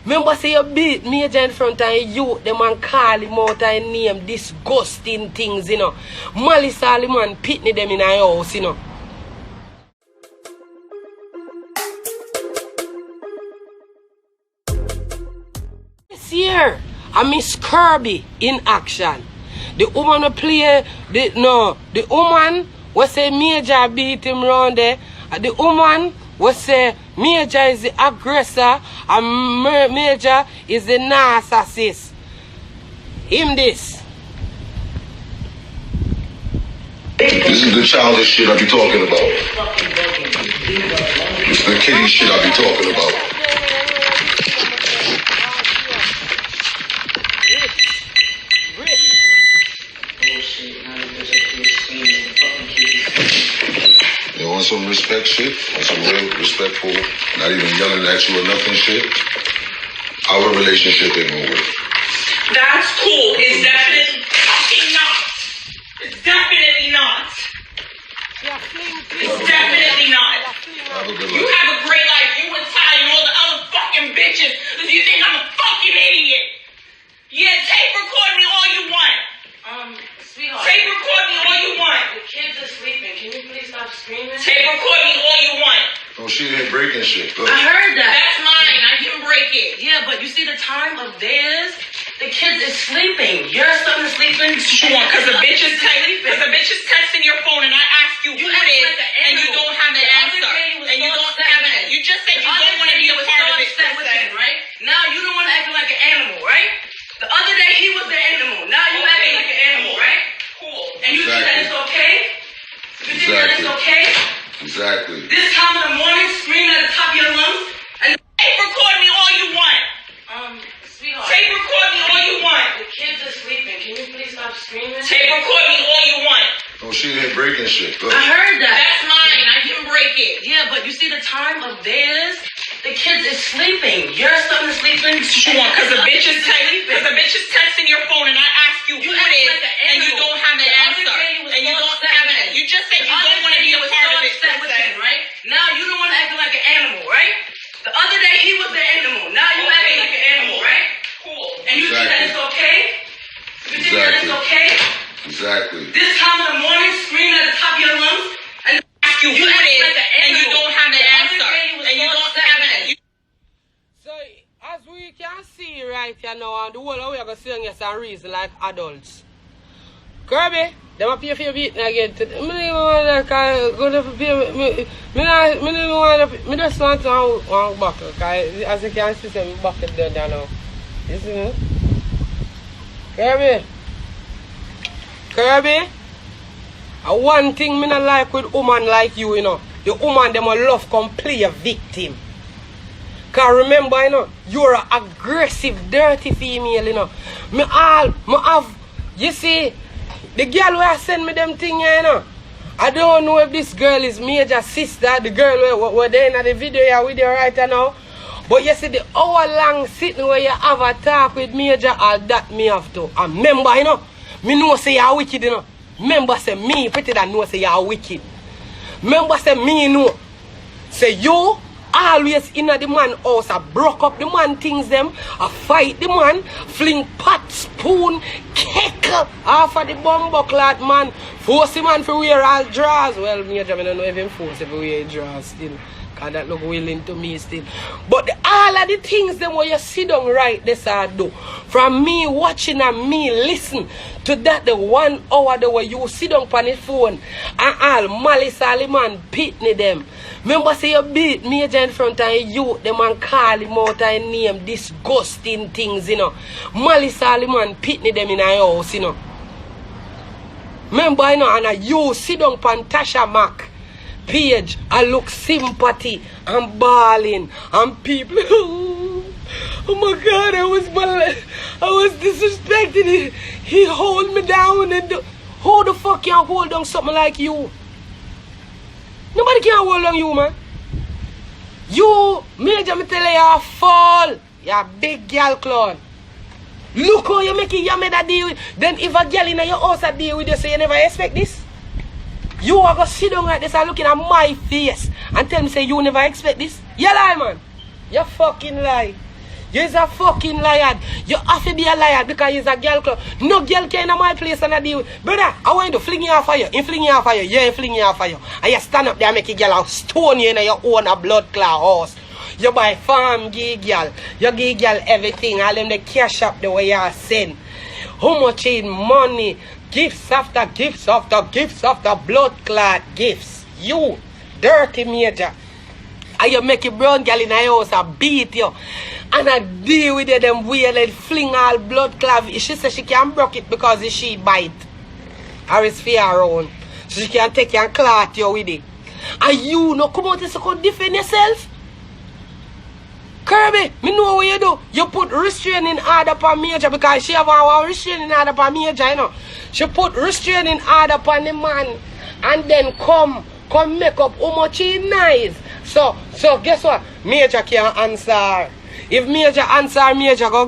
Remember say you beat Majah in front of you, the man call him out and name disgusting things, you know. Malice all the man pitney them in a house, you know. This year, I miss Kirby in action. The woman who play, the woman will say Majah beat him round there. The woman will say Majah is the aggressor and Majah is the narcissist. Him this. This is the childish shit I be talking about. This is the kiddie shit I be talking about. You want some respect shit? Want some real respectful, not even yelling at you or nothing shit? Our relationship ain't gonna work. That's cool. It's definitely fucking not. It's definitely not. It's definitely not. Have a good You life. have a great life. You and Ty and all the other fucking bitches. Because you think I'm a fucking idiot. Yeah, tape record me all you want. Sweetheart. Tape record me all you want. The kids are sleeping. Can you please stop screaming? Tape record me all you want. Oh, she ain't breaking shit. Look. I heard that. That's mine. I didn't break it. Yeah, but you see the time of theirs? The kids is sleeping. Your son is sleeping. Sure, because the bitch is texting your phone and I ask you who it is and you don't have the answer. And you don't have it. You just said you don't want to be a part of it. Right? Now you don't want to act like an animal, right? The other day he was the animal. Now you acting like an animal, right? Cool. And you think that it's okay? You think that it's okay? Exactly. This time of the morning, scream at the top of your lungs, and Tape record me all you want. sweetheart. Tape record me all you want. The kids are sleeping. Can you please stop screaming? Tape record me all you want. Oh, she ain't breaking shit. Look. I heard that. That's mine. I didn't break it. Yeah, but you see the time of theirs? The kids is sleeping. Your son is sleeping. Sure, because the bitch is texting your phone and I ask you who it is and you don't have the answer. And you don't have it. You just said you don't want to be a part of it. Right? Now you don't want to act like an animal, right? The other day he was the animal. Now you acting like an animal, right? Cool. And you think that it's okay? You think that it's okay? Exactly. This time of the morning, scream at the top of your lungs, and Ask you who it is and you don't have the answer. And you don't have it. So, as we can see right here now, and the whole of we are going to sing you some reason like adults. Kirby, they want to pay for your beating again. I just want to one buckle, because as you can see, some buckle done now. You see me? Kirby, one thing me not like with woman like you, you know, the woman them will love come play a victim. Cause remember, you know, you're an aggressive, dirty female, you know. Me have, you see, the girl who send me them thing here, you know. I don't know if this girl is Majah's sister, the girl where they in the video here with you right now. But you see, the hour long sitting where you have a talk with Majah, all that me have to. And remember, you know, me know say you're wicked, you know. Remember say me, Pretti Don know say you're wicked. Remember say me know. Say you always in the man house, I broke up the man things them, I fight the man, fling pot, spoon, cake off of the bumbuckler man, force the man to wear all drawers. Well, Majah, I don't know if him force if he wear drawers still. Cause that look willing to me still. But all of the things them where you sit down right this I do. From me watching and me listen to that the 1 hour the way you sit down on his phone and all malice all the man pitney them. Remember say you beat Majah in front of you, the man call him out and name disgusting things, you know. Malice all the man pitney them in a house, you know. Remember, you know, and you sit down on Tasha Mac page and look sympathy and bawling and people oh my God, I was disrespected. He hold me down and who the fuck can hold down something like you? Nobody can hold on you, man. You, Majah, me tell you, you're a fall. You're a big girl clown. Look how you make it, you made a deal with. Then if a girl in your house a deal with you, so you never expect this? You are going to sit down like this and looking at my face and tell me say you never expect this? You lie, man. You fucking lie. You're a fucking liar. You have to be a liar because you're a girl club. No girl can in my place and I deal with. Brother, I want you to fling you off fire. You fling you off fire. Yeah, you fling you off fire. And you stand up there and make a girl stone you in your own a blood clot house. You buy farm give girl. You give girl everything. All them the cash up the way you send. How much in money? Gifts after gifts after gifts after blood clot gifts. You dirty Majah. And you make your brown girl in your house and beat you. And I deal with them weird and fling all blood clot. She says she can't broke it because she bite. Or it's fear around. So she can take you and clot you with it. And you no come out and so defend yourself. Kirby, me know what you do. You put restraining order upon Majah because she have a restraining order upon Majah, you know. She put restraining order upon the man and then come make up how much he nice. So guess what? Majah can't answer. If Majah answer, Majah go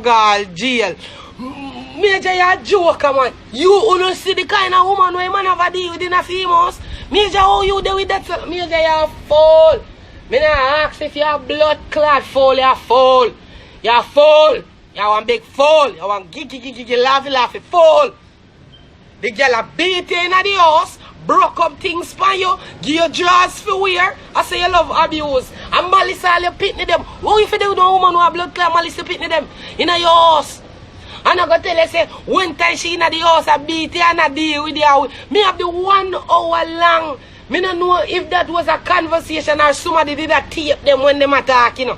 jail. Majah, you a joker, man. You don't see the kind of woman where man have a deal with in a females. Majah, how you do with that? Majah, you a fool. Me not ask if you a blood clot fool, you a fool. You a fool. You want big fool. You want giggy, laughy fool. The girl a beat you in the house, broke up things for you, give you drawers for wear. I say you love abuse. And malice all you pitney them. What if you do no woman who have blood clot malice you pitney them in your house? And I go tell you say, one time she in the house I beat you and I deal with you. Me have the 1 hour long. Me don't know if that was a conversation or somebody did a tape them when them attack, you know.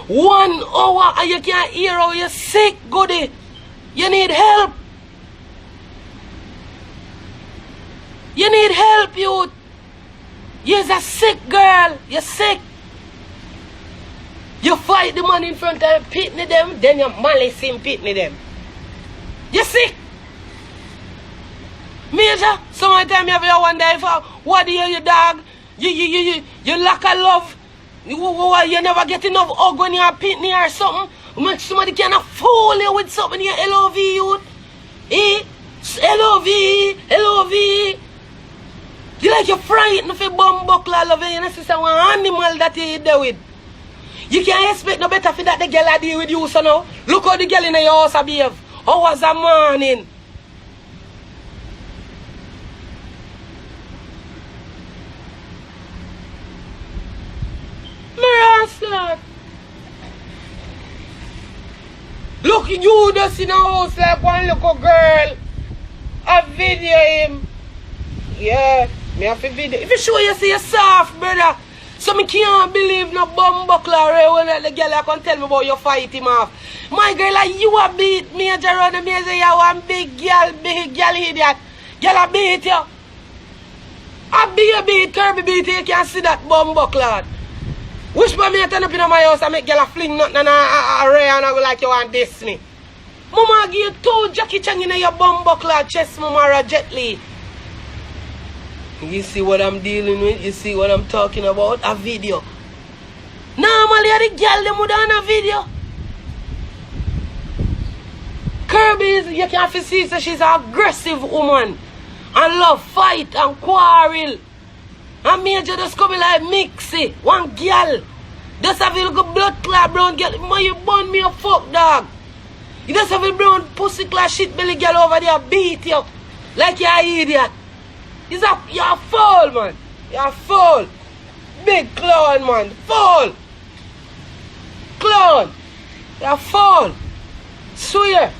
1 hour and you can't hear how you're sick, goody. You need help. You need help, youth. You're a sick girl. You're sick. You fight the man in front of him, pitney them, then you malice him, pitney them. You're sick. Majah, sometimes you have wonder if what do you dog? You lack of love. You never get enough hug when you're pitney or something. Make somebody can fool you with something in your LOV, youth. Eh? LOV. You like you're frightened of a bomb buckle all over you and sister one animal that you there with. You can't expect no better for that the girl I deal with you, so now. Look how the girl in your house behave. How was the morning? Mirror, look, you just in a house like one little girl. I video him. Yeah, me have to video. If you show you see you soft, brother. So me can't believe no bum buckler when the girl can tell me about you fight him off. My girl, like you a beat Majah around me and say you one big girl idiot. Girl a beat you. I be a beat, Kirby beat you can't see that bum buckler. Wish me I turn up in my house and make girl a fling nothing and a ray and I go like you want this me. Mama give you 2 Jackie Chan in your bum buckler chest, Mama or Jet Li. You see what I'm dealing with? You see what I'm talking about? A video. Normally, the girl them would on a video. Kirby, you can see so she's an aggressive woman. And love fight and quarrel. And Majah just coming like mixy. One girl. Just have a little blood clot brown girl. Man, you burn me a fuck dog. You just have a brown pussy clot shit belly girl over there beat you. Like you're an idiot. You're a fool, man. You're a fool. Big clown, man. Fool. Clown. You're a fool. Swear.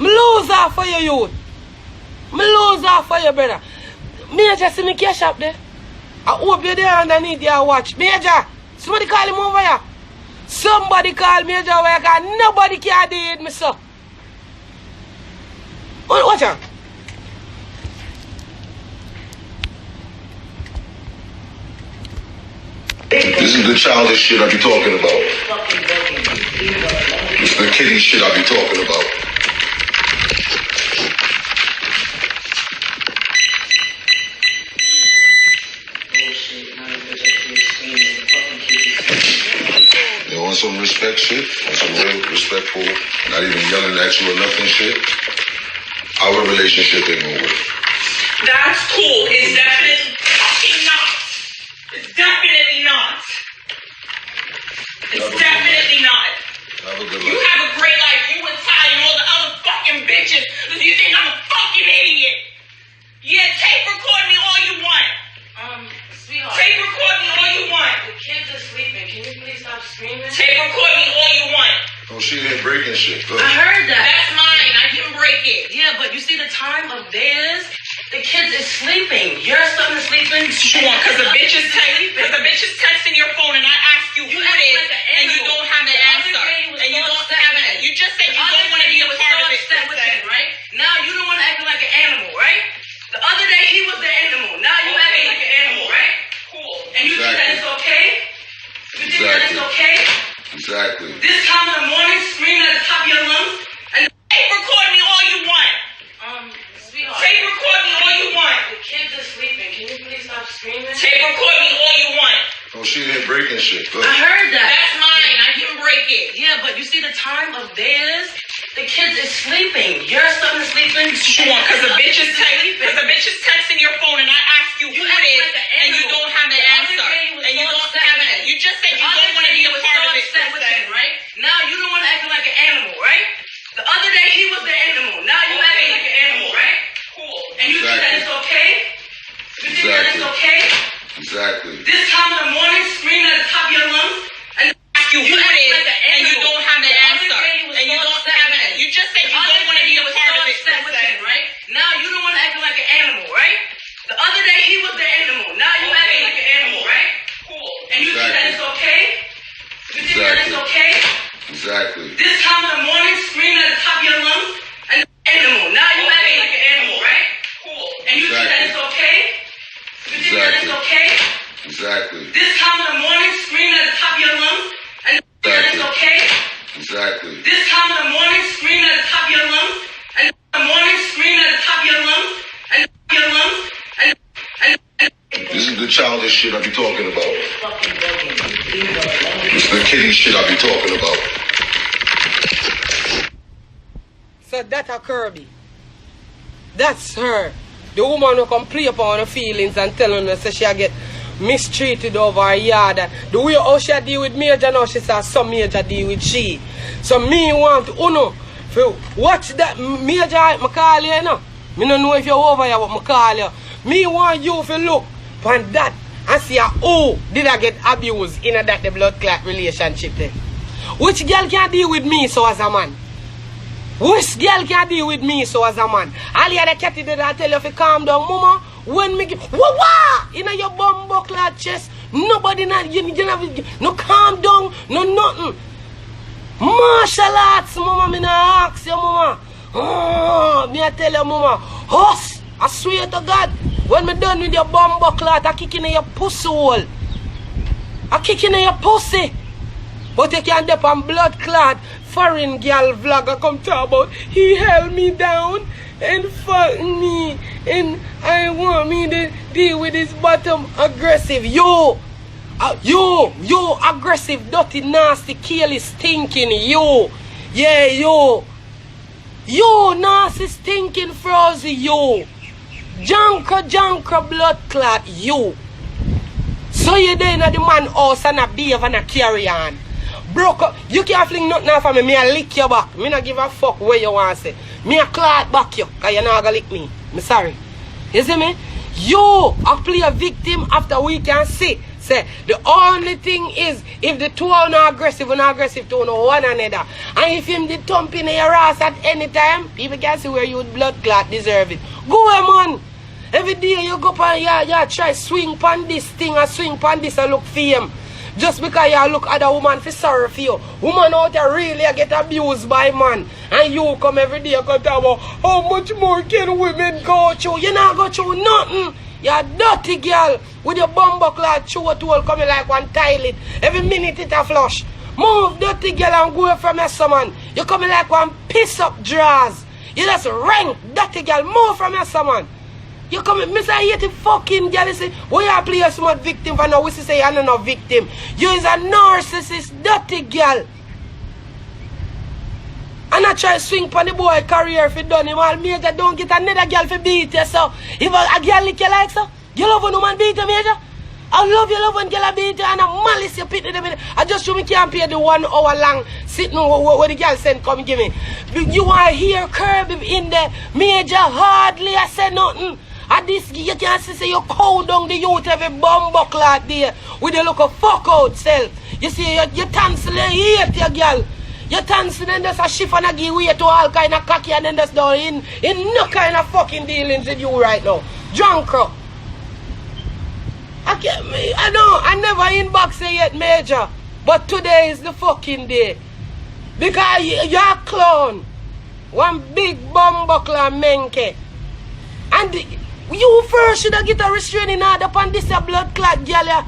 Me lose off for you, youth. Me lose off for you, brother. Majah see me cash up there. I hope you're there underneath your watch. Majah, somebody call him over here. Somebody call Majah over here because nobody can do it, me so. Watch out. This is the childish shit I be talking about. This is the kiddie shit I be talking about. You want some respect shit? Want some real respectful, not even yelling at you or nothing shit? Our relationship ain't gonna work. That's cool. It's definitely fucking not. It's definitely not. Definitely not. Have a good You life. have a great life. You and Ty and all the other fucking bitches. You think I'm a fucking idiot? Yeah, tape record me all you want. Sweetheart. Tape record me all you want. The kids are sleeping. Can you please stop screaming? Tape record me all you want. Oh, she ain't breaking shit. Go. I heard that. That's mine. I can break it. Yeah, but you see the time of theirs? The kids is sleeping. Your son is sleeping. Because the bitch is texting your phone and I ask you who it is and you don't have the answer. And you don't have it. You just said you don't want to be a part of it. Right? Now you don't want to act like an animal, right? The other day he was the animal. Now you acting like an animal, right? Cool. And you think that it's okay? You think that it's okay? Exactly. This time of the morning, screaming at the top of your lungs, and Tape record me all you want. sweetheart. Tape record me all you want. The kids are sleeping. Can you please stop screaming? Tape record me all you want. Oh, she ain't breaking shit. Go. I heard that. That's mine. I can break it. Yeah, but you see the time of theirs? The kids is sleeping. Your son is sleeping. Because the bitch is texting your phone and I ask you who it is and you don't have the answer. And you don't have it. You just said you don't want to be a part of it. Right? Now you don't want to act like an animal, right? The other day he was the animal. Now you acting like an animal, right? Cool. And you think that it's okay? You think that it's okay? Exactly. This time of the morning, screaming at the top of your lungs, and Ask you who it is and you don't have the answer. And you don't have it. You just said you don't want to be a part of it. right? Now you don't want to act like an animal, right? The other day he was the animal. Now you acting like an animal, right? Cool. And you think that it's okay? You think that it's okay? Exactly. This time of the morning, screaming at the top of your lungs, and animal. Now you acting like an animal, right? Cool. And you think that it's okay? You think that it's okay? Exactly. This time of the morning, screaming at the top of your lungs, and you think that it's okay? Exactly. This time of the morning, screaming at the top of your lungs, and the morning, screaming at the top of your lungs, and your lungs, and This is the childish shit I be talking about. This is the kiddie shit I be talking about. So that's a Kirby. That's her. The woman who come play upon her feelings and telling her so she get mistreated over her yard. The way how she deal with Majah now, she says some Majah deal with she. So me want Uno to watch that Majah I call you, you know. Me don't know if you're over here but I call you. Me want you to look on that and see who did I get abused in that the blood clot relationship there. Which girl can deal with me so as a man? Which girl can deal with me so as a man? All the other catty did I tell you if you calm down, mama. When me give wah in your bum buckler chest, nobody not you no calm down, no nothing. Martial arts, mama, me not ask you, mama. Oh, me I tell you, mama. Hush, I swear to God, when me done with your bum buckler, I kick in your pussy hole. I kick in your pussy. But you can't dip on blood clot. Foreign girl vlogger come talk about he held me down and fucked me and I want me to deal with his bottom aggressive. You aggressive, dirty, nasty, killy, stinking, you. Yeah, you nasty, stinking, frozy, you. Junker, blood clot, you. So you there in the man house and a behave and a carry on. Broke up. You can't fling nothing off of me. Me a lick your back. Me not give a fuck where you want to say. Me a clot back you. Because you not gonna lick me. Me sorry. You see me? You a play a victim after we can see. Say, the only thing is, if the two are not aggressive to one another. And if him did thump in your ass at any time, people can see where you would blood clot deserve it. Go away, man. Every day you go up and you try swing pan this thing and swing pan this and look for him. Just because you look at a woman for sorry for you. Woman out there really get abused by man. And you come every day and talk about how much more can women go through. You not go through nothing. You're a dirty girl with your bumbuckler throat hole coming like one toilet. Every minute it a flush. Move, dirty girl, and go away from your man. You coming like one piss up drawers. You just rank, dirty girl, move from your man. You come, Mr. I hate the fucking girl. You say, why you play a smart victim for now? We say you're not a victim. You is a narcissist, dirty girl. And I try to swing for the boy career if you done him. All Majah don't get another girl for beat you. So if a girl lick you like so, you love when a man beat you, Majah? I love when girl beat you and a malice you pity them. I just show me can't pay the 1 hour long sitting where the girl send come give me. You want to hear Kirby in there, Majah hardly I say nothing. And this you can see you cow down the youth every bumbuckle out there with the look of fuck out self. You see you tonsil and hate your girl. Your tonsil and just a shift and a give way to all kind of cocky and then just down in no kind of fucking dealings with you right now. Drunk up. I know, I never inbox you yet, Majah. But today is the fucking day. Because you're a clown. One big bumbuckle and menke. And you first should have get a restraining order upon this blood clot girl.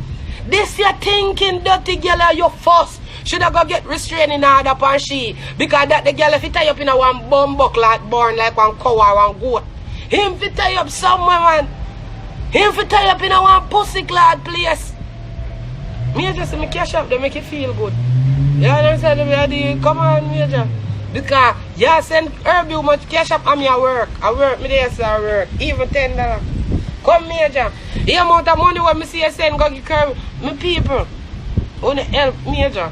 This your thinking dirty girl, you first should have go get restraining order upon she. Because that the girl if you tie up in a one bumbuckle born like one cow or one goat. Him if you tie up somewhere, man. Him for tie up in a one pussy clad place. Me just me cash up to make you feel good. You understand me? Come on, Majah. Because you send Kirby much cash up on me at work. I work, me there, so I work. Even $10. Come, Majah. The amount of money when me see you send go give Kirby, me people. Wanna help Majah.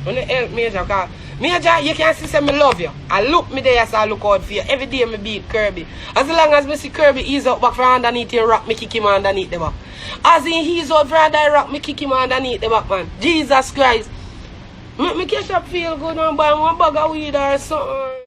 Wanna help Majah. Because Majah, you can see say me love you. I look me there so I look out for you. Every day me beat Kirby. As long as me see Kirby ease up back from underneath the rock, me kick him underneath the back. As he ease out from under the rock, me kick him underneath the back, man. Jesus Christ. Me catch up feel good, man, buy one bag of weed or something.